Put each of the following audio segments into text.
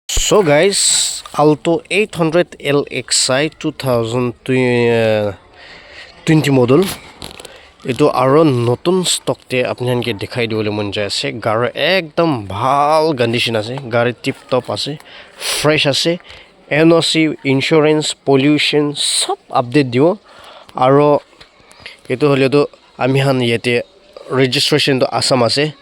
So guys, Alto 800 LXI 2020 model. Itu aro notun stock te apnihanke dikhai diwole mon jai ase. Gari ekdom bhal condition ase. Gari tip top ase. Fresh ase. NOC, insurance, pollution sab update diwo. Aro itu hole to amihan yete registration to Assam ase.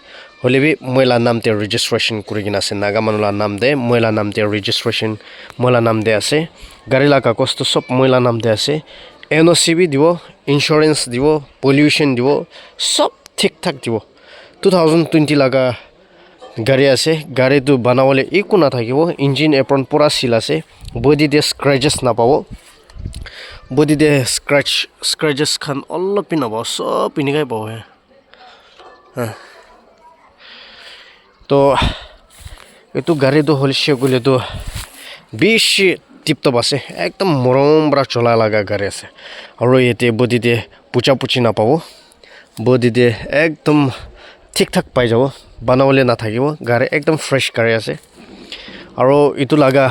Holebi moila namte registration kurigina ase Nagamanula namde moila namte registration moila namde ase gari la kakos to sob moila namde ase NOC bi dibo insurance dibo pollution dibo sob thik thak dibo 2020 laga gari ase gari tu banawole iku na thakibo engine apron pura seal ase body de scratches na pawo body de scratches khan olop pinabo sob pinigai pawo he তো এটো গাড়ি তো হলছে গলে তো বেশি টিপটপ আছে একদম মরম বড় চলা লাগা গাড়ি আছে আর এতে বডিতে পুচা পুচি না পাবো বডিতে একদম ঠিকঠাক পাই যাব বানাবলে না থাকিব গাড়ি একদম ফ্রেশ গাড়ি আছে আর এটো লাগা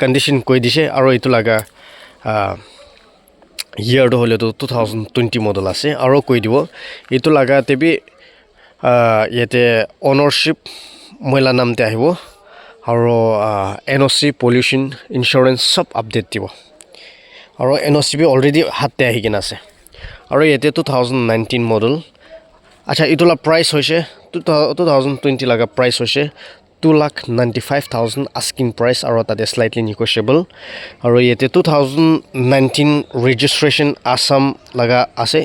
কন্ডিশন কই দিছে আর এটো লাগা ইয়ার হলে তো 2020 মডেল আছে আর কই দিব এটো লাগা তেবি ইয়াতে অনারশিপ মহিলা নামতে আহিব আৰু NOC pollution insurance সব আপডেট দিব আৰু NOC বি অলৰেডি হাতে আহি কিনা আছে আৰু ইয়াতে 2019 মডেল আচ্ছা ইটোলা প্ৰাইস হৈছে 2020 লাগা প্ৰাইস হৈছে 2,95,000 asking price আৰু তাতে slightly negotiable আৰু ইয়াতে 2019 registration Assam লাগা আছে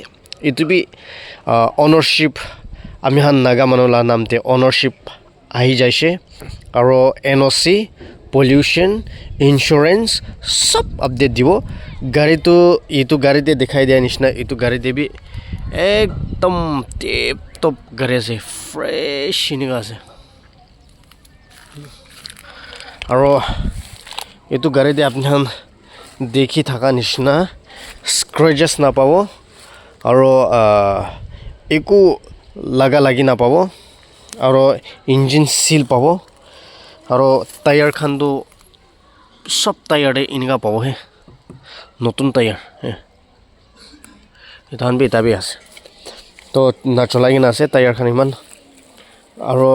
ইটো B ownership Amihan Nagamanula namte ownership ahi jaise aro NOC pollution insurance sab update dibo gari to itu gari te dikhai dia nishna itu gari te bi ekdom tip top gari ase fresh hiniga ase aro itu gari te apnihan dekhi thaka nishna scratches na pawo aro eku laga lagi na pabo aro engine seal pabo aro tire khan do sob tire de inga pabo he notun tire etan bi tabi ase to na cholagi na ase tire khan iman aro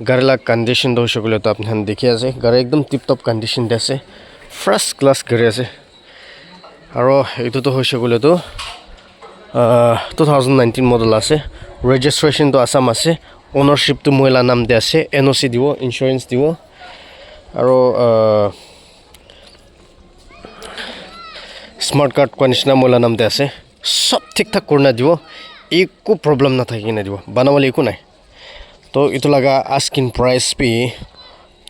gari la condition do shogole to apnan dekhi ase gari ekdom tip top condition de ase first class gari ase aro etu to hoshogole to 2019 model ase registration to Assam ase ownership to moila nam de ase NOC dibo insurance dibo aro smart card condition moila nam de ase sob thik thak korna dibo eko problem na thakina dibo banawale eko nai to itu laga asking price be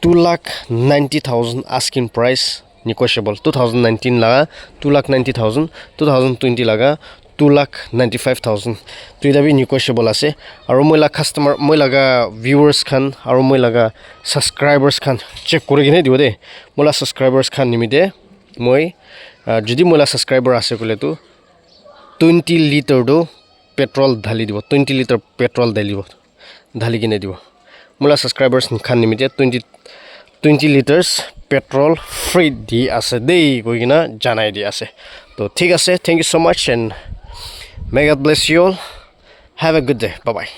2,90,000 asking price negotiable 2019 laga 2,90,000 2020 laga 2,95,000 to ida bi negotiable ase aru moila customer moilaga viewers khan aru moilaga subscribers khan check kore gine dibo de mola subscribers khan nimide moi jodi moila subscriber ase kole to 20 liter do petrol dhali dibo 20 liter petrol dalibo dhali gine dibo mola subscribers khan nimide 20 liters petrol free di ase dei koigina janai di ase to thik ase thank you so much and may God bless you all. Have a good day. Bye-bye.